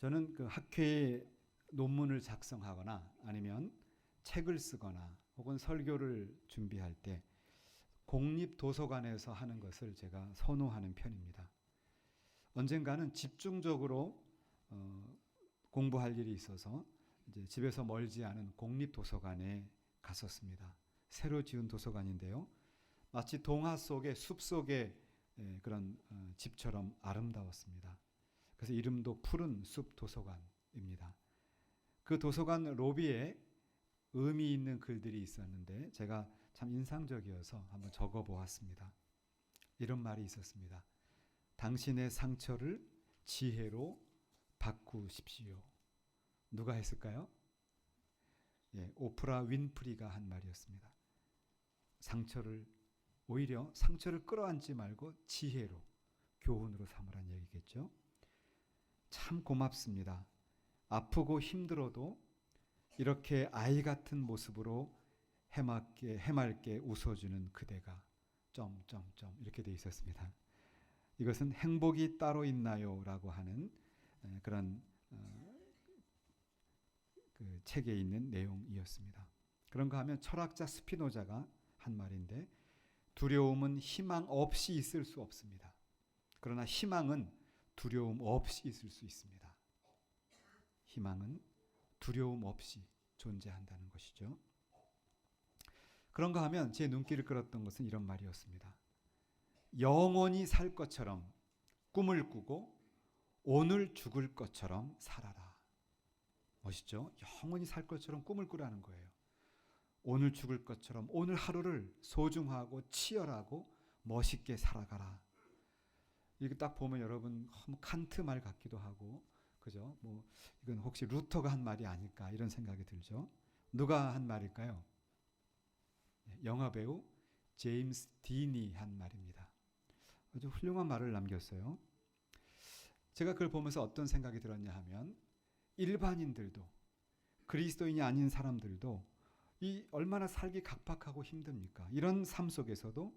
저는 그 학회에 논문을 작성하거나 아니면 책을 쓰거나 혹은 설교를 준비할 때 공립도서관에서 하는 것을 제가 선호하는 편입니다. 언젠가는 집중적으로 공부할 일이 있어서 이제 집에서 멀지 않은 공립도서관에 갔었습니다. 새로 지은 도서관인데요. 마치 동화 속의 숲 속의 그런 집처럼 아름다웠습니다. 그래서 이름도 푸른 숲 도서관입니다. 그 도서관 로비에 의미 있는 글들이 있었는데 제가 참 인상적이어서 한번 적어 보았습니다. 이런 말이 있었습니다. 당신의 상처를 지혜로 바꾸십시오. 누가 했을까요? 오프라 윈프리가 한 말이었습니다. 오히려 상처를 끌어안지 말고 지혜로, 교훈으로 삼으란 얘기겠죠. 참 고맙습니다. 아프고 힘들어도 이렇게 아이 같은 모습으로 해맑게 웃어주는 그대가 점점점 이렇게 돼 있었습니다. 이것은 행복이 따로 있나요? 라고 하는 그런 그 책에 있는 내용이었습니다. 그런가 하면 철학자 스피노자가 한 말인데 두려움은 희망 없이 있을 수 없습니다. 그러나 희망은 두려움 없이 있을 수 있습니다. 희망은 두려움 없이 존재한다는 것이죠. 그런가 하면 제 눈길을 끌었던 것은 이런 말이었습니다. 영원히 살 것처럼 꿈을 꾸고 오늘 죽을 것처럼 살아라. 멋있죠? 영원히 살 것처럼 꿈을 꾸라는 거예요. 오늘 죽을 것처럼 오늘 하루를 소중하고 치열하고 멋있게 살아가라. 이거 딱 보면 여러분 칸트 말 같기도 하고, 그죠? 이건 혹시 루터가 한 말이 아닐까 이런 생각이 들죠. 누가 한 말일까요? 영화 배우 제임스 딘이 한 말입니다. 아주 훌륭한 말을 남겼어요. 제가 그걸 보면서 어떤 생각이 들었냐 하면 일반인들도 그리스도인이 아닌 사람들도 이 얼마나 살기 각박하고 힘듭니까? 이런 삶 속에서도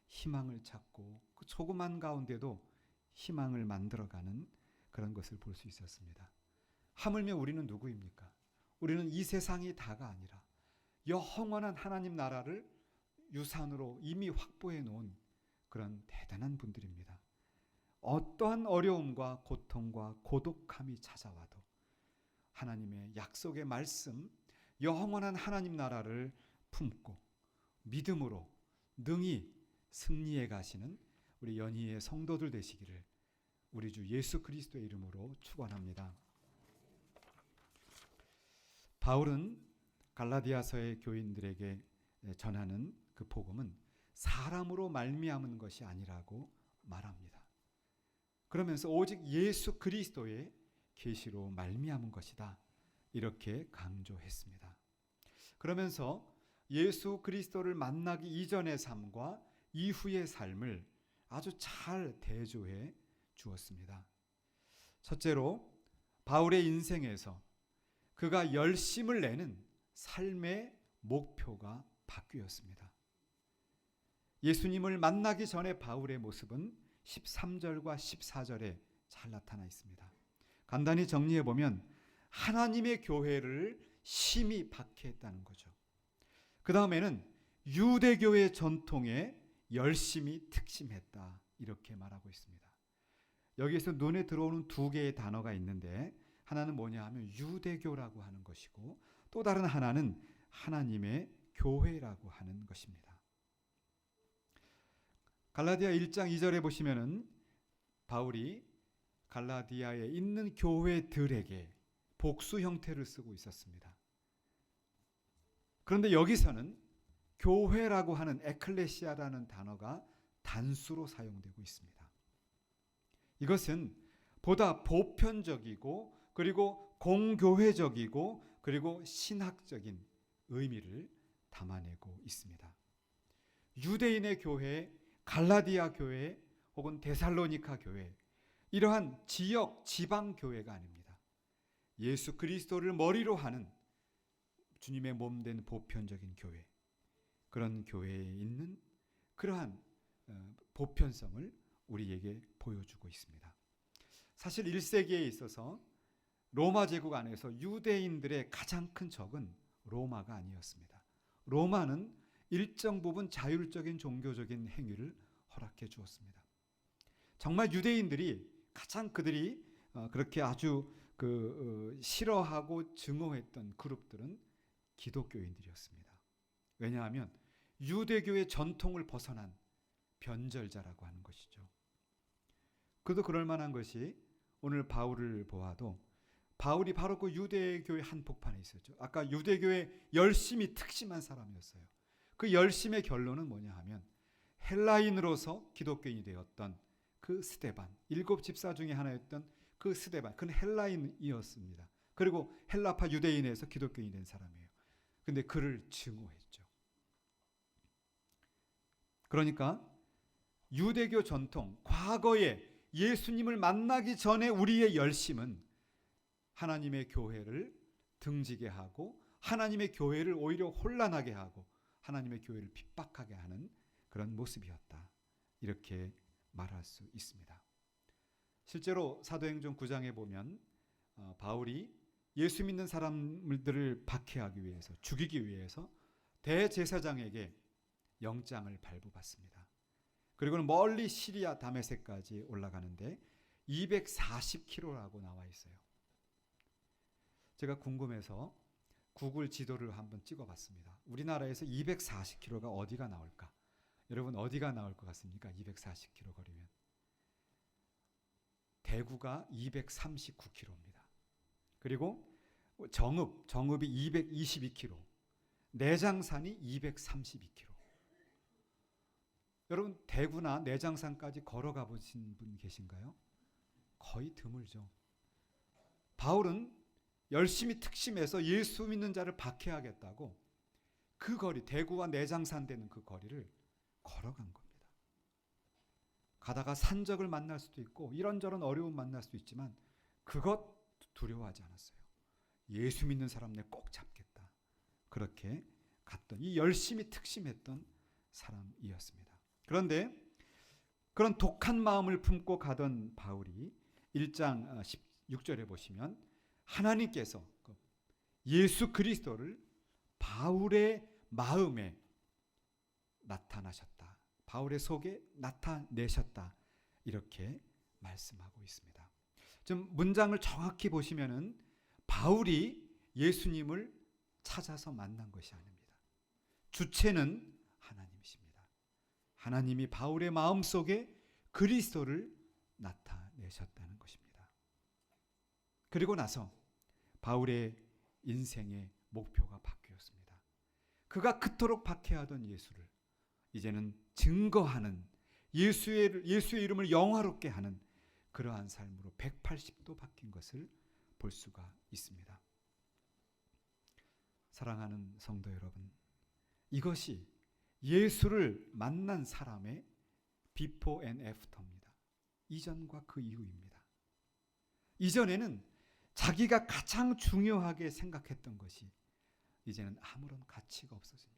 희망을 찾고 그 조그만 가운데도 희망을 만들어가는 그런 것을 볼 수 있었습니다. 하물며 우리는 누구입니까? 우리는 이 세상이 다가 아니라 영원한 하나님 나라를 유산으로 이미 확보해 놓은 그런 대단한 분들입니다. 어떠한 어려움과 고통과 고독함이 찾아와도 하나님의 약속의 말씀, 영원한 하나님 나라를 품고 믿음으로 능히 승리해 가시는 우리 연희의 성도들 되시기를 우리 주 예수 그리스도의 이름으로 축원합니다. 바울은 갈라디아서의 교인들에게 전하는 그 복음은 사람으로 말미암은 것이 아니라고 말합니다. 그러면서 오직 예수 그리스도의 계시로 말미암은 것이다. 이렇게 강조했습니다. 그러면서 예수 그리스도를 만나기 이전의 삶과 이후의 삶을 아주 잘 대조해 주었습니다. 첫째로 바울의 인생에서 그가 열심을 내는 삶의 목표가 바뀌었습니다. 예수님을 만나기 전에 바울의 모습은 13절과 14절에 잘 나타나 있습니다. 간단히 정리해 보면 하나님의 교회를 심히 박해했다는 거죠. 그 다음에는 유대교의 전통에 열심히 특심했다. 이렇게 말하고 있습니다. 여기에서 눈에 들어오는 두 개의 단어가 있는데 하나는 뭐냐 하면 유대교라고 하는 것이고 또 다른 하나는 하나님의 교회라고 하는 것입니다. 갈라디아 1장 2절에 보시면은 바울이 갈라디아에 있는 교회들에게 복수 형태를 쓰고 있었습니다. 그런데 여기서는 교회라고 하는 에클레시아라는 단어가 단수로 사용되고 있습니다. 이것은 보다 보편적이고 그리고 공교회적이고 그리고 신학적인 의미를 담아내고 있습니다. 유대인의 교회, 갈라디아 교회 혹은 데살로니가 교회, 이러한 지역 지방 교회가 아닙니다. 예수 그리스도를 머리로 하는 주님의 몸된 보편적인 교회, 그런 교회에 있는 그러한 보편성을 우리에게 보여주고 있습니다. 사실 1세기에 있어서 로마 제국 안에서 유대인들의 가장 큰 적은 로마가 아니었습니다. 로마는 일정 부분 자율적인 종교적인 행위를 허락해 주었습니다. 정말 유대인들이 가장 그들이 그렇게 아주 싫어하고 증오했던 그룹들은 기독교인들이었습니다. 왜냐하면 유대교의 전통을 벗어난 변절자라고 하는 것이죠. 그도 그럴 만한 것이 오늘 바울을 보아도 바울이 바로 그 유대교의 한복판에 있었죠. 아까 유대교의 열심히 특심한 사람이었어요. 그 열심의 결론은 뭐냐 하면 헬라인으로서 기독교인이 되었던 그 스데반, 7 집사 중에 하나였던 그 스데반, 그는 헬라인이었습니다. 그리고 헬라파 유대인에서 기독교인이 된 사람이에요. 근데 그를 증오했죠. 그러니까 유대교 전통, 과거에 예수님을 만나기 전에 우리의 열심은 하나님의 교회를 등지게 하고 하나님의 교회를 오히려 혼란하게 하고 하나님의 교회를 핍박하게 하는 그런 모습이었다. 이렇게 말할 수 있습니다. 실제로 사도행전 9장에 보면 바울이 예수 믿는 사람들을 박해하기 위해서, 죽이기 위해서 대제사장에게 영장을 발부받습니다. 그리고는 멀리 시리아 다메섹까지 올라가는데 240km라고 나와 있어요. 제가 궁금해서 구글 지도를 한번 찍어봤습니다. 우리나라에서 240km가 어디가 나올까? 여러분 어디가 나올 것 같습니까? 240km 거리면. 대구가 239km입니다. 그리고 정읍이 222km, 내장산이 232km. 여러분 대구나 내장산까지 걸어가 보신 분 계신가요? 거의 드물죠. 바울은 열심히 특심해서 예수 믿는 자를 박해하겠다고 그 거리, 대구와 내장산 되는 그 거리를 걸어간 겁니다. 가다가 산적을 만날 수도 있고 이런저런 어려움 만날 수도 있지만 그것 두려워하지 않았어요. 예수 믿는 사람 내 꼭 잡겠다. 그렇게 갔던, 이 열심히 특심했던 사람이었습니다. 그런데 그런 독한 마음을 품고 가던 바울이 1장 16절에 보시면 하나님께서 예수 그리스도를 바울의 마음에 나타나셨다. 바울의 속에 나타내셨다. 이렇게 말씀하고 있습니다. 좀 문장을 정확히 보시면은 바울이 예수님을 찾아서 만난 것이 아닙니다. 주체는 하나님이십니다. 하나님이 바울의 마음속에 그리스도를 나타내셨다는 것입니다. 그리고 나서 바울의 인생의 목표가 바뀌었습니다. 그가 그토록 박해하던 예수를 이제는 증거하는, 예수의 이름을 영화롭게 하는 그러한 삶으로 180도 바뀐 것을 볼 수가 있습니다. 사랑하는 성도 여러분, 이것이 예수를 만난 사람의 비포 앤 애프터입니다. 이전과 그 이후입니다. 이전에는 자기가 가장 중요하게 생각했던 것이 이제는 아무런 가치가 없어집니다.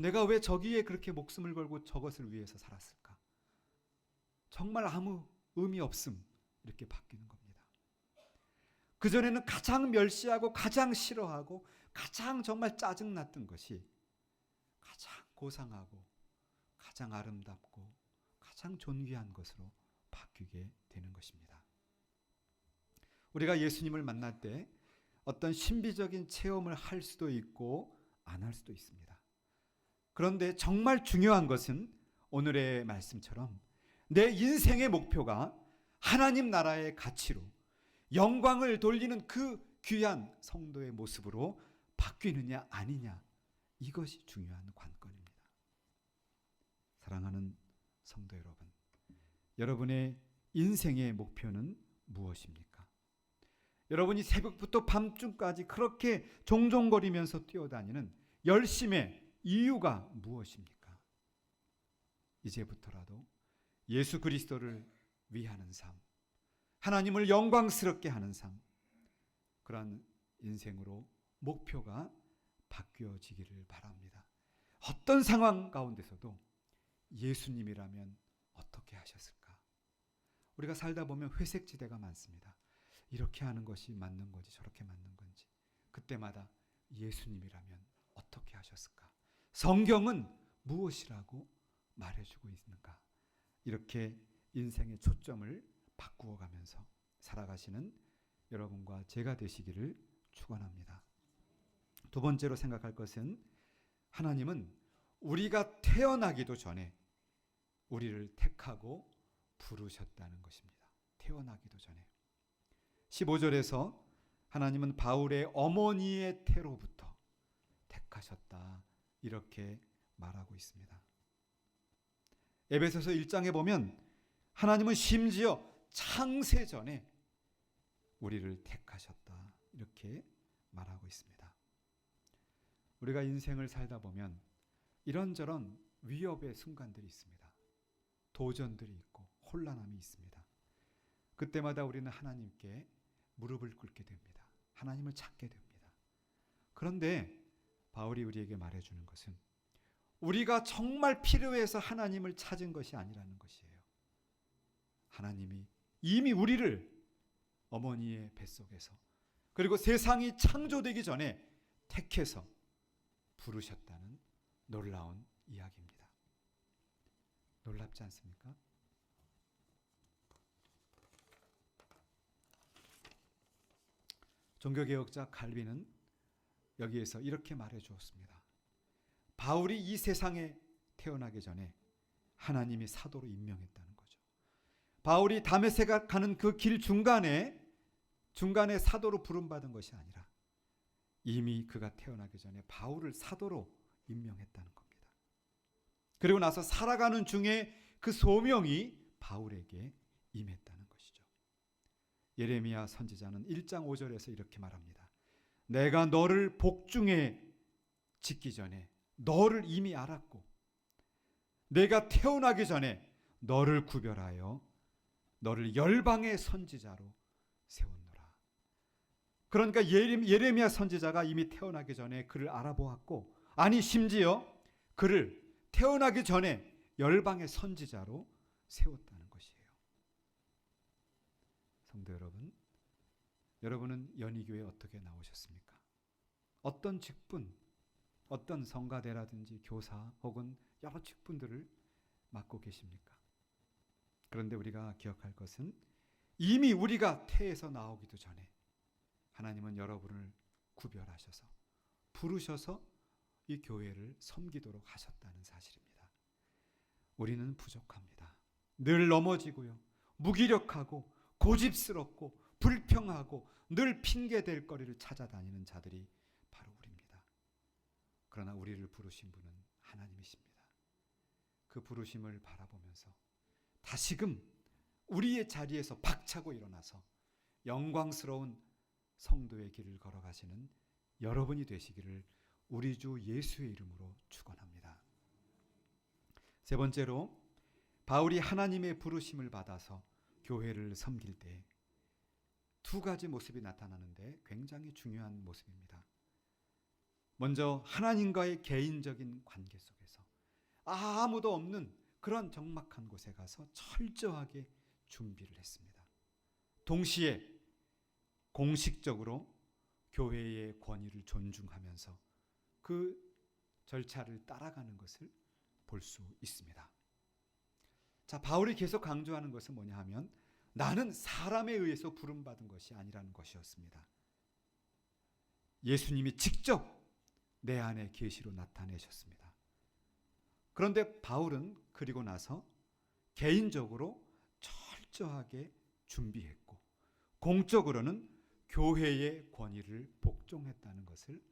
내가 왜 저기에 그렇게 목숨을 걸고 저것을 위해서 살았을까? 정말 아무 의미 없음, 이렇게 바뀌는 겁니다. 그전에는 가장 멸시하고 가장 싫어하고 가장 정말 짜증났던 것이 가장 고상하고 가장 아름답고 가장 존귀한 것으로 바뀌게 되는 것입니다. 우리가 예수님을 만날 때 어떤 신비적인 체험을 할 수도 있고 안 할 수도 있습니다. 그런데 정말 중요한 것은 오늘의 말씀처럼 내 인생의 목표가 하나님 나라의 가치로 영광을 돌리는 그 귀한 성도의 모습으로 바뀌느냐 아니냐, 이것이 중요한 관건입니다. 사랑하는 성도 여러분, 여러분의 인생의 목표는 무엇입니까? 여러분이 새벽부터 밤중까지 그렇게 종종거리면서 뛰어다니는 열심의 이유가 무엇입니까? 이제부터라도 예수 그리스도를 위하는 삶, 하나님을 영광스럽게 하는 삶, 그러한 인생으로 목표가 바뀌어지기를 바랍니다. 어떤 상황 가운데서도 예수님이라면 어떻게 하셨을까? 우리가 살다 보면 회색지대가 많습니다. 이렇게 하는 것이 맞는 건지 저렇게 맞는 건지 그때마다 예수님이라면 어떻게 하셨을까? 성경은 무엇이라고 말해주고 있는가? 이렇게 인생의 초점을 바꾸어 가면서 살아가시는 여러분과 제가 되시기를 축원합니다. 두 번째로 생각할 것은 하나님은 우리가 태어나기도 전에 우리를 택하고 부르셨다는 것입니다. 태어나기도 전에. 15절에서 하나님은 바울의 어머니의 태로부터 택하셨다 이렇게 말하고 있습니다. 에베소서 1장에 보면 하나님은 심지어 창세 전에 우리를 택하셨다 이렇게 말하고 있습니다. 우리가 인생을 살다 보면 이런저런 위협의 순간들이 있습니다. 도전들이 있고 혼란함이 있습니다. 그때마다 우리는 하나님께 무릎을 꿇게 됩니다. 하나님을 찾게 됩니다. 그런데 바울이 우리에게 말해주는 것은 우리가 정말 필요해서 하나님을 찾은 것이 아니라는 것이에요. 하나님이 이미 우리를 어머니의 뱃속에서 그리고 세상이 창조되기 전에 택해서 부르셨다는 놀라운 이야기입니다. 놀랍지 않습니까? 종교개혁자 칼빈은 여기에서 이렇게 말해 주었습니다. 바울이 이 세상에 태어나기 전에 하나님이 사도로 임명했다는 거죠. 바울이 다메섹에 가는 그 길 중간에 사도로 부름받은 것이 아니라 이미 그가 태어나기 전에 바울을 사도로 임명했다는 겁니다. 그리고 나서 살아가는 중에 그 소명이 바울에게 임했다는 것이죠. 예레미야 선지자는 1장 5절에서 이렇게 말합니다. 내가 너를 복중에 짓기 전에 너를 이미 알았고 내가 태어나기 전에 너를 구별하여 너를 열방의 선지자로 세웠노라. 그러니까 예레미야 선지자가 이미 태어나기 전에 그를 알아보았고 아니 심지어 그를 태어나기 전에 열방의 선지자로 세웠다는 것이에요. 성도 여러분, 여러분은 연희교회에 어떻게 나오셨습니까? 어떤 직분, 어떤 성가대라든지 교사 혹은 여러 직분들을 맡고 계십니까? 그런데 우리가 기억할 것은 이미 우리가 태에서 나오기도 전에 하나님은 여러분을 구별하셔서 부르셔서 이 교회를 섬기도록 하셨다는 사실입니다. 우리는 부족합니다. 늘 넘어지고요. 무기력하고 고집스럽고 불평하고 늘 핑계댈 거리를 찾아다니는 자들이 바로 우리입니다. 그러나 우리를 부르신 분은 하나님이십니다. 그 부르심을 바라보면서 다시금 우리의 자리에서 박차고 일어나서 영광스러운 성도의 길을 걸어가시는 여러분이 되시기를 우리 주 예수의 이름으로 축원합니다. 세 번째로 바울이 하나님의 부르심을 받아서 교회를 섬길 때 두 가지 모습이 나타나는데 굉장히 중요한 모습입니다. 먼저 하나님과의 개인적인 관계 속에서 아무도 없는 그런 적막한 곳에 가서 철저하게 준비를 했습니다. 동시에 공식적으로 교회의 권위를 존중하면서 그 절차를 따라가는 것을 볼 수 있습니다. 자, 바울이 계속 강조하는 것은 뭐냐 하면 나는 사람에 의해서 부름받은 것이 아니라는 것이었습니다. 예수님이 직접 내 안에 계시로 나타내셨습니다. 그런데 바울은 그리고 나서 개인적으로 철저하게 준비했고 공적으로는 교회의 권위를 복종했다는 것을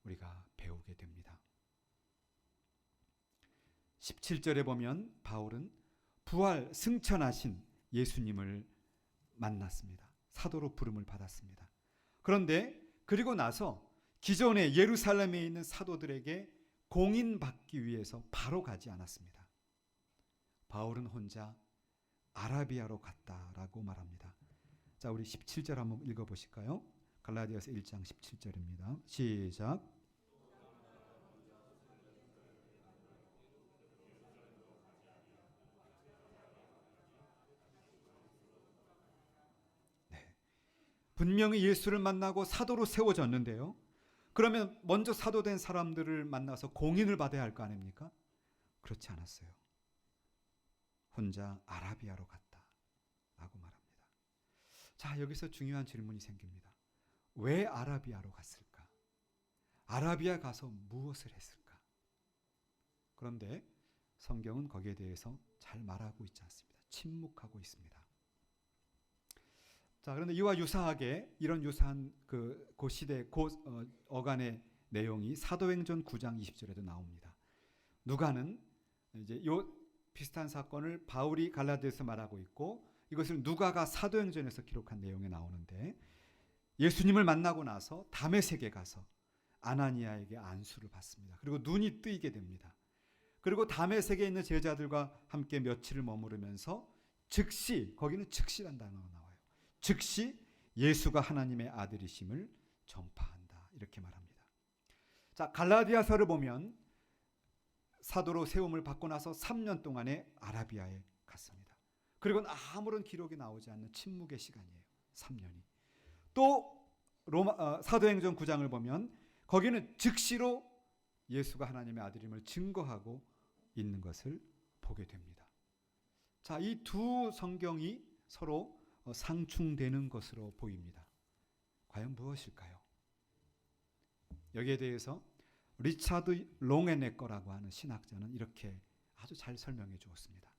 우리가 배우게 됩니다. 17절에 보면 바울은 부활 승천하신 예수님을 만났습니다. 사도로 부름을 받았습니다. 그런데 그리고 나서 기존에 예루살렘에 있는 사도들에게 공인받기 위해서 바로 가지 않았습니다. 바울은 혼자 아라비아로 갔다라고 말합니다. 자, 우리 17절 한번 읽어보실까요? 갈라디아서 1장 17절입니다. 시작. 분명히 예수를 만나고 사도로 세워졌는데요. 그러면 먼저 사도된 사람들을 만나서 공인을 받아야 할 거 아닙니까? 그렇지 않았어요. 혼자 아라비아로 갔다라고 말합니다. 자, 여기서 중요한 질문이 생깁니다. 왜 아라비아로 갔을까? 아라비아 가서 무엇을 했을까? 그런데 성경은 거기에 대해서 잘 말하고 있지 않습니다. 침묵하고 있습니다. 자, 그런데 이와 유사하게 이런 유사한 그 시대 어간의 내용이 사도행전 9장 20절에도 나옵니다. 누가는 이제 요 비슷한 사건을 바울이 갈라디아에서 말하고 있고, 이것을 누가가 사도행전에서 기록한 내용에 나오는데, 예수님을 만나고 나서 다메섹에 가서 아나니아에게 안수를 받습니다. 그리고 눈이 뜨이게 됩니다. 그리고 다메섹에 있는 제자들과 함께 며칠을 머무르면서 즉시, 거기는 즉시란 단어가 나와요. 즉시 예수가 하나님의 아들이심을 전파한다, 이렇게 말합니다. 자, 갈라디아서를 보면 사도로 세움을 받고 나서 3년 동안에 아라비아에 갔습니다. 그리고 아무런 기록이 나오지 않는 침묵의 시간이에요. 3년이. 또 사도행전 9장을 보면 거기는 즉시로 예수가 하나님의 아들임을 증거하고 있는 것을 보게 됩니다. 자, 이 두 성경이 서로 상충되는 것으로 보입니다. 과연 무엇일까요? 여기에 대해서 리차드 롱에네거라고 하는 신학자는 이렇게 아주 잘 설명해 주었습니다.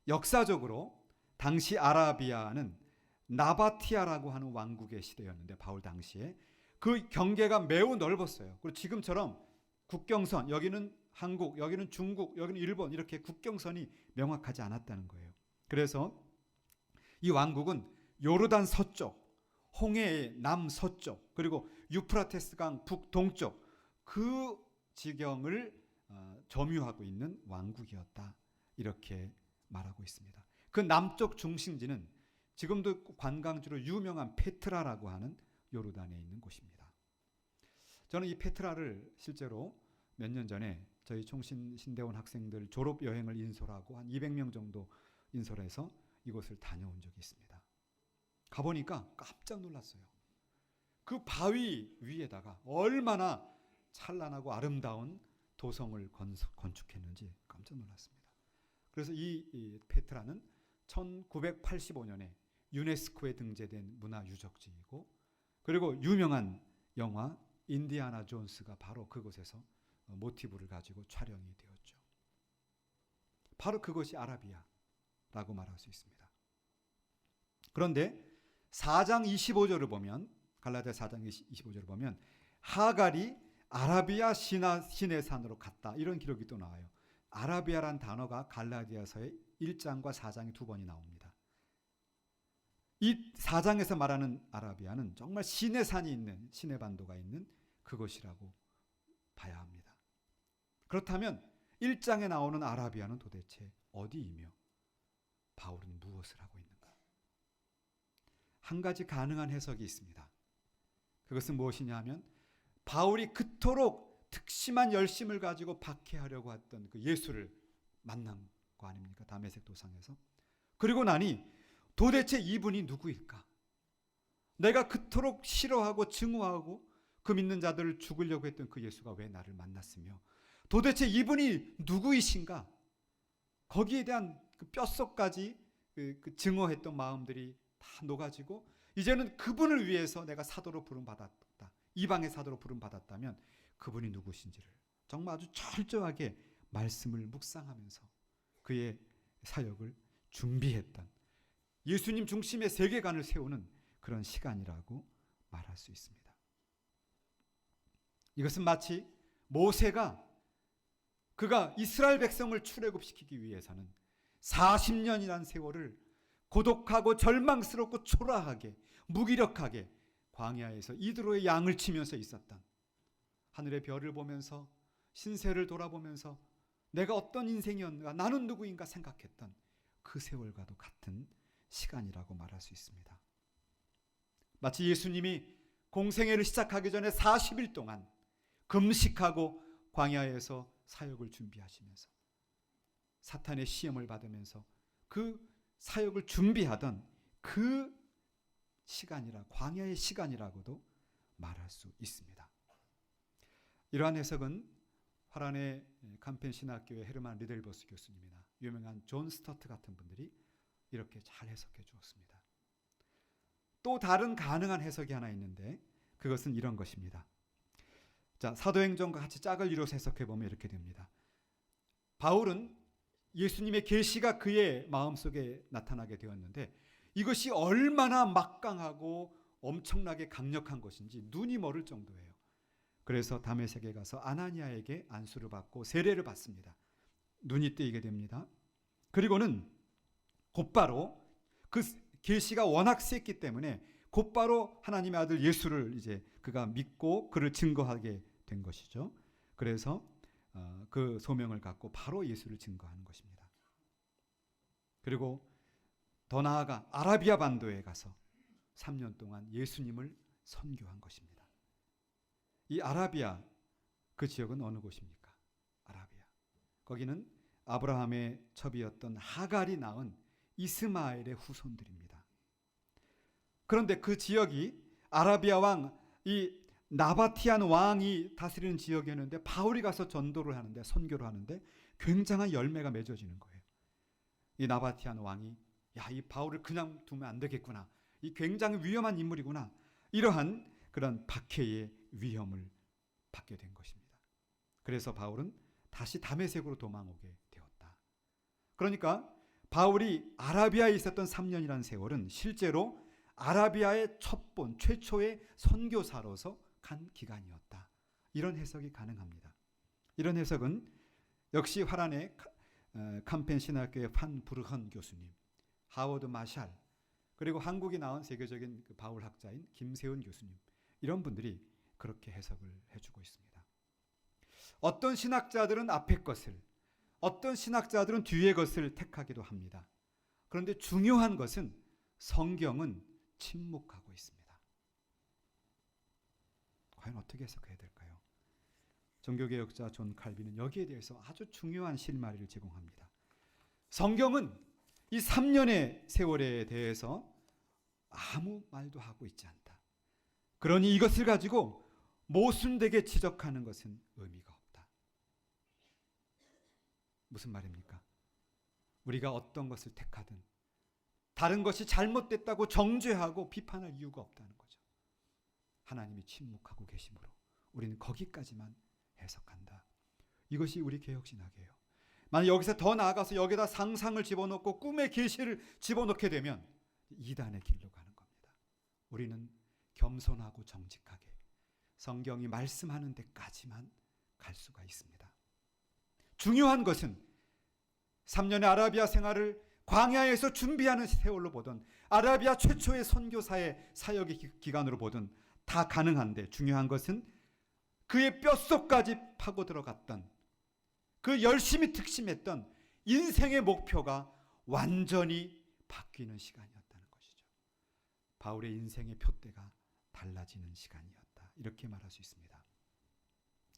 역사적으로 당시 아라비아는 나바티아라고 하는 왕국의 시대였는데, 바울 당시에 그 경계가 매우 넓었어요. 그리고 지금처럼 국경선, 여기는 한국, 여기는 중국, 여기는 일본, 이렇게 국경선이 명확하지 않았다는 거예요. 그래서 이 왕국은 요르단 서쪽, 홍해의 남서쪽, 그리고 유프라테스 강 북동쪽, 그 지경을 점유하고 있는 왕국이었다, 이렇게 말하고 있습니다. 그 남쪽 중심지는 지금도 관광지로 유명한 페트라라고 하는 요르단에 있는 곳입니다. 저는 이 페트라를 실제로 몇 년 전에 저희 총신대원 학생들 졸업 여행을 인솔하고 한 200명 정도 인솔해서 이곳을 다녀온 적이 있습니다. 가보니까 깜짝 놀랐어요. 그 바위 위에다가 얼마나 찬란하고 아름다운 도성을 건축했는지 깜짝 놀랐습니다. 그래서 이 페트라는 1985년에 유네스코에 등재된 문화유적지이고, 그리고 유명한 영화 인디아나 존스가 바로 그곳에서 모티브를 가지고 촬영이 되었죠. 바로 그것이 아라비아라고 말할 수 있습니다. 그런데 4장 25절을 보면, 갈라디아 4장 25절을 보면 하갈이 아라비아 시내산으로 갔다, 이런 기록이 또 나와요. 아라비아란 단어가 갈라디아서의 1장과 4장에 두 번이 나옵니다. 이 4장에서 말하는 아라비아는 정말 시내산이 있는, 시내반도가 있는 그것이라고 봐야 합니다. 그렇다면 1장에 나오는 아라비아는 도대체 어디이며 바울은 무엇을 하고 있는가? 한 가지 가능한 해석이 있습니다. 그것은 무엇이냐 하면, 바울이 그토록 특심한 열심을 가지고 박해하려고 했던 그 예수를 만난 거 아닙니까? 다메섹 도상에서. 그리고 나니 도대체 이분이 누구일까? 내가 그토록 싫어하고 증오하고 그 믿는 자들을 죽이려고 했던 그 예수가 왜 나를 만났으며, 도대체 이분이 누구이신가? 거기에 대한 그 뼛속까지 그 증오했던 마음들이 다 녹아지고, 이제는 그분을 위해서 내가 사도로 부름받았다, 이방의 사도로 부름받았다면 그분이 누구신지를 정말 아주 철저하게 말씀을 묵상하면서 그의 사역을 준비했던, 예수님 중심의 세계관을 세우는 그런 시간이라고 말할 수 있습니다. 이것은 마치 모세가 그가 이스라엘 백성을 출애굽시키기 위해서는 40년이라는 세월을 고독하고 절망스럽고 초라하게 무기력하게 광야에서 이드로의 양을 치면서 있었던, 하늘의 별을 보면서 신세를 돌아보면서 내가 어떤 인생이었는가, 나는 누구인가 생각했던 그 세월과도 같은 시간이라고 말할 수 있습니다. 마치 예수님이 공생애를 시작하기 전에 40일 동안 금식하고 광야에서 사역을 준비하시면서 사탄의 시험을 받으면서 그 사역을 준비하던 그 시간이라, 광야의 시간이라고도 말할 수 있습니다. 이러한 해석은 화란의 캠펜 신학교의 헤르만 리델버스 교수님이나 유명한 존 스터트 같은 분들이 이렇게 잘 해석해 주었습니다. 또 다른 가능한 해석이 하나 있는데 그것은 이런 것입니다. 자, 사도행전과 같이 짝을 이뤄서 해석해 보면 이렇게 됩니다. 바울은 예수님의 계시가 그의 마음속에 나타나게 되었는데 이것이 얼마나 막강하고 엄청나게 강력한 것인지 눈이 멀을 정도예요. 그래서 다메섹에 가서 아나니아에게 안수를 받고 세례를 받습니다. 눈이 뜨이게 됩니다. 그리고는 곧바로 그 계시가 워낙 셌기 때문에 곧바로 하나님의 아들 예수를 이제 그가 믿고 그를 증거하게 된 것이죠. 그래서 그 소명을 갖고 바로 예수를 증거하는 것입니다. 그리고 더 나아가 아라비아 반도에 가서 3년 동안 예수님을 선교한 것입니다. 이 아라비아, 그 지역은 어느 곳입니까? 아라비아. 거기는 아브라함의 첩이었던 하갈이 낳은 이스마엘의 후손들입니다. 그런데 그 지역이 아라비아 왕, 이 나바티안 왕이 다스리는 지역이었는데 바울이 가서 전도를 하는데, 선교를 하는데 굉장한 열매가 맺어지는 거예요. 이 나바티안 왕이 이 바울을 그냥 두면 안 되겠구나, 이 굉장히 위험한 인물이구나, 이러한 그런 박해의 위험을 받게 된 것입니다. 그래서 바울은 다시 다메섹으로 도망오게 되었다. 그러니까 바울이 아라비아에 있었던 3년이라는 세월은 실제로 아라비아의 첫본 최초의 선교사로서 간 기간이었다. 이런 해석이 가능합니다. 이런 해석은 역시 화란의 캠펜 신학교의 판 부르헌 교수님, 하워드 마샬, 그리고 한국이 나온 세계적인 그 바울 학자인 김세훈 교수님, 이런 분들이 그렇게 해석을 해주고 있습니다. 어떤 신학자들은 앞에 것을, 어떤 신학자들은 뒤의 것을 택하기도 합니다. 그런데 중요한 것은 성경은 침묵하고 있습니다. 과연 어떻게 해석해야 될까요? 종교개혁자 존 칼빈은 여기에 대해서 아주 중요한 실마리를 제공합니다. 성경은 이 3년의 세월에 대해서 아무 말도 하고 있지 않다. 그러니 이것을 가지고 모순되게 지적하는 것은 의미가 없다. 무슨 말입니까? 우리가 어떤 것을 택하든 다른 것이 잘못됐다고 정죄하고 비판할 이유가 없다는 거죠. 하나님이 침묵하고 계심으로 우리는 거기까지만 해석한다. 이것이 우리 개혁신학이에요. 만약 여기서 더 나아가서 여기다 상상을 집어넣고 꿈의 계시를 집어넣게 되면 이단의 길로 가는 겁니다. 우리는 겸손하고 정직하게 성경이 말씀하는 데까지만 갈 수가 있습니다. 중요한 것은 3년의 아라비아 생활을 광야에서 준비하는 세월로 보든 아라비아 최초의 선교사의 사역의 기간으로 보든 다 가능한데, 중요한 것은 그의 뼛속까지 파고 들어갔던, 그 열심히 특심했던 인생의 목표가 완전히 바뀌는 시간이었다는 것이죠. 바울의 인생의 표대가 달라지는 시간이었다, 이렇게 말할 수 있습니다.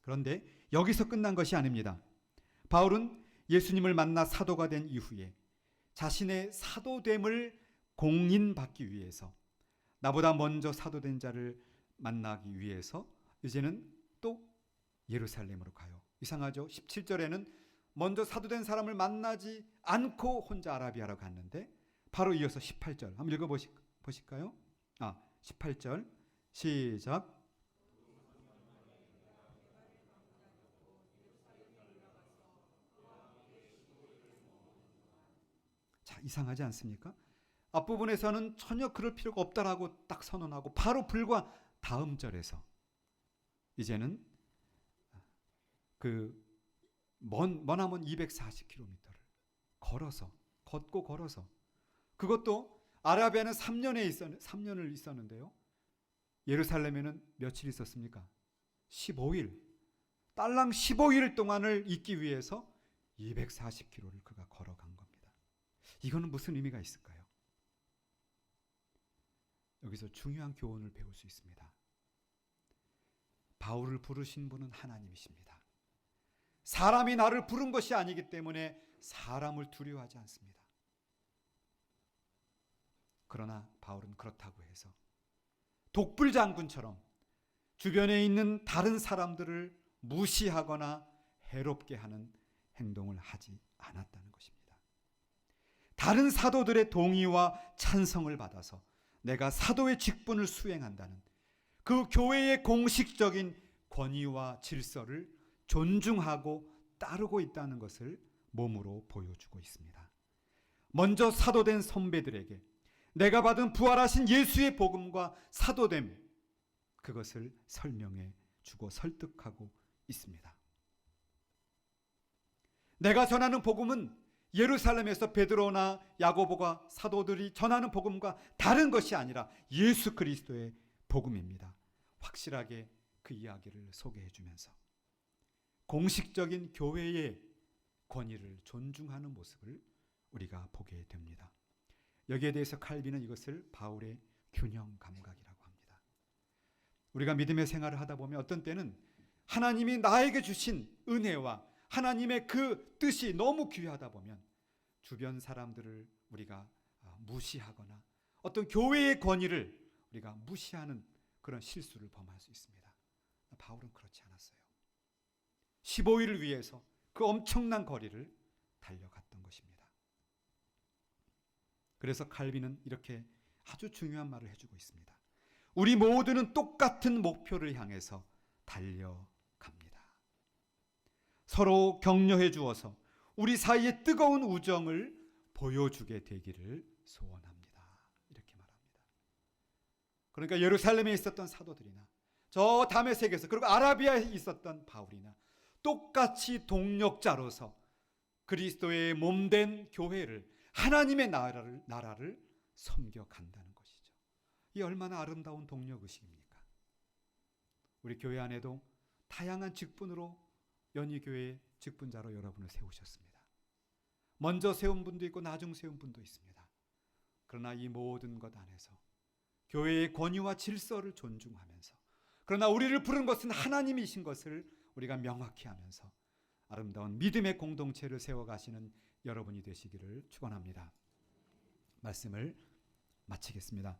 그런데 여기서 끝난 것이 아닙니다. 바울은 예수님을 만나 사도가 된 이후에 자신의 사도됨을 공인받기 위해서, 나보다 먼저 사도된 자를 만나기 위해서 이제는 또 예루살렘으로 가요. 이상하죠? 17절에는 먼저 사도된 사람을 만나지 않고 혼자 아라비아로 갔는데 바로 이어서 18절 한번 읽어보실까요? 18절 시작. 자, 이상하지 않습니까? 앞부분에서는 전혀 그럴 필요가 없다라고 딱 선언하고 바로 불과 다음 절에서 이제는 그 머나먼 240km를 걷고 걸어서, 그것도 아라비아는 3년을 있었는데요. 예루살렘에는 며칠 있었습니까? 15일. 딸랑 15일 동안을 있기 위해서 240km를 그가 걸어간 겁니다. 이거는 무슨 의미가 있을까요? 여기서 중요한 교훈을 배울 수 있습니다. 바울을 부르신 분은 하나님이십니다. 사람이 나를 부른 것이 아니기 때문에 사람을 두려워하지 않습니다. 그러나 바울은 그렇다고 해서 독불장군처럼 주변에 있는 다른 사람들을 무시하거나 해롭게 하는 행동을 하지 않았다는 것입니다. 다른 사도들의 동의와 찬성을 받아서 내가 사도의 직분을 수행한다는 그 교회의 공식적인 권위와 질서를 존중하고 따르고 있다는 것을 몸으로 보여주고 있습니다. 먼저 사도된 선배들에게 내가 받은 부활하신 예수의 복음과 사도됨, 그것을 설명해 주고 설득하고 있습니다. 내가 전하는 복음은 예루살렘에서 베드로나 야고보가 사도들이 전하는 복음과 다른 것이 아니라 예수 그리스도의 복음입니다. 확실하게 그 이야기를 소개해 주면서 공식적인 교회의 권위를 존중하는 모습을 우리가 보게 됩니다. 여기에 대해서 칼빈은 이것을 바울의 균형 감각이라고 합니다. 우리가 믿음의 생활을 하다 보면 어떤 때는 하나님이 나에게 주신 은혜와 하나님의 그 뜻이 너무 귀하다 보면 주변 사람들을 우리가 무시하거나 어떤 교회의 권위를 우리가 무시하는 그런 실수를 범할 수 있습니다. 바울은 그렇지 않았어요. 15일을 위해서 그 엄청난 거리를 달려갔던 것입니다. 그래서 칼빈은 이렇게 아주 중요한 말을 해주고 있습니다. 우리 모두는 똑같은 목표를 향해서 달려갑니다. 서로 격려해 주어서 우리 사이에 뜨거운 우정을 보여주게 되기를 소원합니다. 이렇게 말합니다. 그러니까 예루살렘에 있었던 사도들이나 저 다메섹에서 그리고 아라비아에 있었던 바울이나 똑같이 동력자로서 그리스도의 몸된 교회를 하나님의 나라를 섬겨간다는 것이죠. 이 얼마나 아름다운 동력의식입니까? 우리 교회 안에도 다양한 직분으로 연희교회 직분자로 여러분을 세우셨습니다. 먼저 세운 분도 있고 나중 세운 분도 있습니다. 그러나 이 모든 것 안에서 교회의 권위와 질서를 존중하면서 그러나 우리를 부른 것은 하나님이신 것을 우리가 명확히 하면서 아름다운 믿음의 공동체를 세워가시는 여러분이 되시기를 축원합니다. 말씀을 마치겠습니다.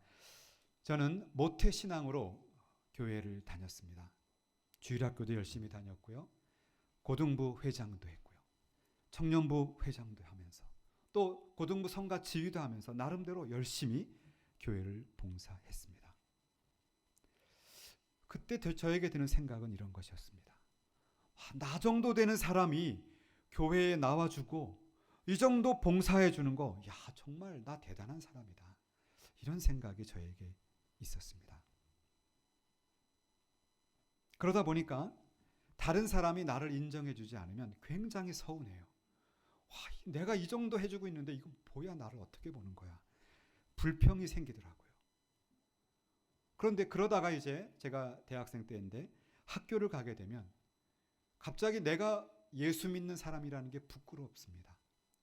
저는 모태신앙으로 교회를 다녔습니다. 주일학교도 열심히 다녔고요. 고등부 회장도 했고요. 청년부 회장도 하면서 또 고등부 성가 지휘도 하면서 나름대로 열심히 교회를 봉사했습니다. 그때 저에게 드는 생각은 이런 것이었습니다. 나 정도 되는 사람이 교회에 나와주고 이 정도 봉사해 주는 거, 야 정말 나 대단한 사람이다. 이런 생각이 저에게 있었습니다. 그러다 보니까 다른 사람이 나를 인정해 주지 않으면 굉장히 서운해요. 와, 내가 이 정도 해주고 있는데 이거 뭐야, 나를 어떻게 보는 거야. 불평이 생기더라고요. 그런데 그러다가 이제 제가 대학생 때인데 학교를 가게 되면 갑자기 내가 예수 믿는 사람이라는 게 부끄럽습니다.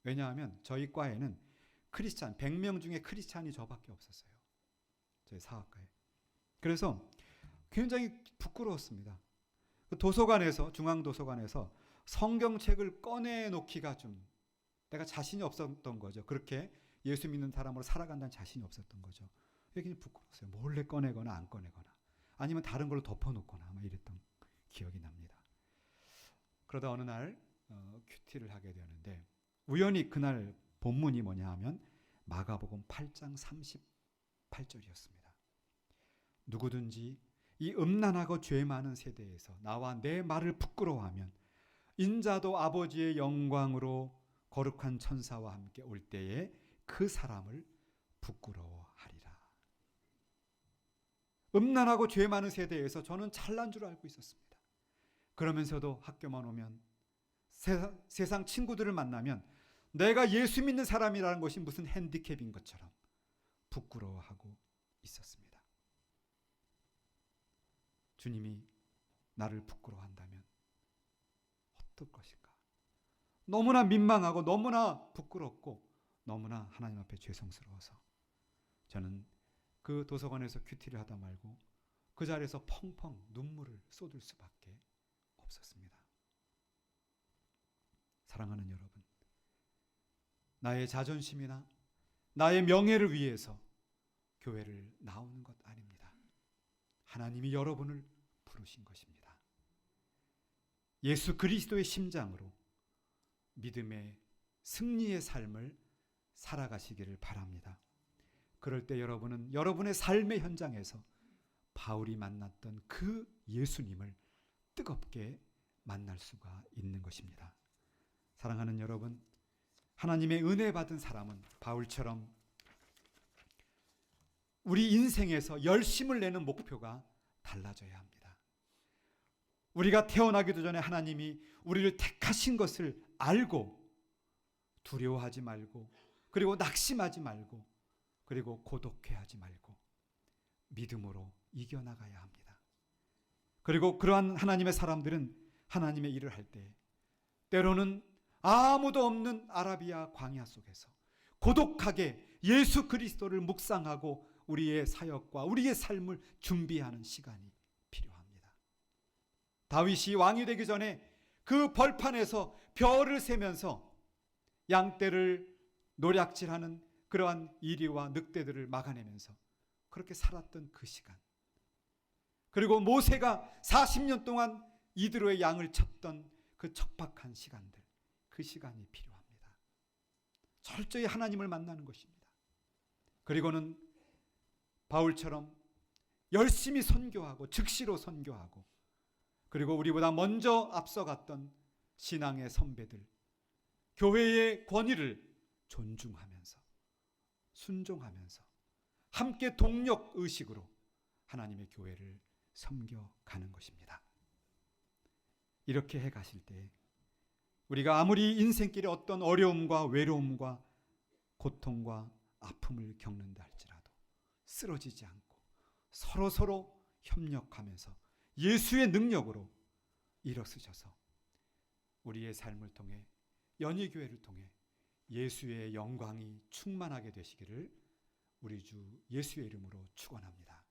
왜냐하면 저희 과에는 크리스찬 100명 중에 크리스찬이 저밖에 없었어요. 저희 사학과에. 그래서 굉장히 부끄러웠습니다. 도서관에서, 중앙도서관에서 성경책을 꺼내놓기가 좀 내가 자신이 없었던 거죠. 그렇게 예수 믿는 사람으로 살아간다는 자신이 없었던 거죠. 여기는 부끄러웠어요. 몰래 꺼내거나 안 꺼내거나 아니면 다른 걸로 덮어놓거나 아마 이랬던 기억이 납니다. 그러다 어느 날 큐티를 하게 되는데 우연히 그날 본문이 뭐냐 하면 마가복음 8장 38절이었습니다. 누구든지 이 음란하고 죄 많은 세대에서 나와 내 말을 부끄러워하면 인자도 아버지의 영광으로 거룩한 천사와 함께 올 때에 그 사람을 부끄러워하리라. 음란하고 죄 많은 세대에서 저는 잘난 줄 알고 있었습니다. 그러면서도 학교만 오면 세상 친구들을 만나면 내가 예수 믿는 사람이라는 것이 무슨 핸디캡인 것처럼 부끄러워하고 있었습니다. 주님이 나를 부끄러워한다면 어떨 것인가? 너무나 민망하고 너무나 부끄럽고 너무나 하나님 앞에 죄송스러워서 저는 그 도서관에서 큐티를 하다 말고 그 자리에서 펑펑 눈물을 쏟을 수밖에 없었습니다. 사랑하는 여러분, 나의 자존심이나 나의 명예를 위해서 교회를 나오는 것 아닙니다. 하나님이 여러분을 부르신 것입니다. 예수 그리스도의 심장으로 믿음의 승리의 삶을 살아가시기를 바랍니다. 그럴 때 여러분은 여러분의 삶의 현장에서 바울이 만났던 그 예수님을 뜨겁게 만날 수가 있는 것입니다. 사랑하는 여러분, 하나님의 은혜 받은 사람은 바울처럼 우리 인생에서 열심을 내는 목표가 달라져야 합니다. 우리가 태어나기도 전에 하나님이 우리를 택하신 것을 알고 두려워하지 말고, 그리고 낙심하지 말고, 그리고 고독해하지 말고 믿음으로 이겨나가야 합니다. 그리고 그러한 하나님의 사람들은 하나님의 일을 할 때 때로는 아무도 없는 아라비아 광야 속에서 고독하게 예수 그리스도를 묵상하고 우리의 사역과 우리의 삶을 준비하는 시간이 필요합니다. 다윗이 왕이 되기 전에 그 벌판에서 별을 세면서 양떼를 노략질하는 그러한 이리와 늑대들을 막아내면서 그렇게 살았던 그 시간, 그리고 모세가 40년 동안 이드로의 양을 쳤던 그 척박한 시간들, 그 시간이 필요합니다. 철저히 하나님을 만나는 것입니다. 그리고는 바울처럼 열심히 선교하고 즉시로 선교하고, 그리고 우리보다 먼저 앞서갔던 신앙의 선배들, 교회의 권위를 존중하면서 순종하면서 함께 동력 의식으로 하나님의 교회를 섬겨가는 것입니다. 이렇게 해 가실 때 우리가 아무리 인생길에 어떤 어려움과 외로움과 고통과 아픔을 겪는다 할지라도 쓰러지지 않고 서로 협력하면서 예수의 능력으로 일어서셔서 우리의 삶을 통해, 연희교회를 통해 예수의 영광이 충만하게 되시기를 우리 주 예수의 이름으로 축원합니다.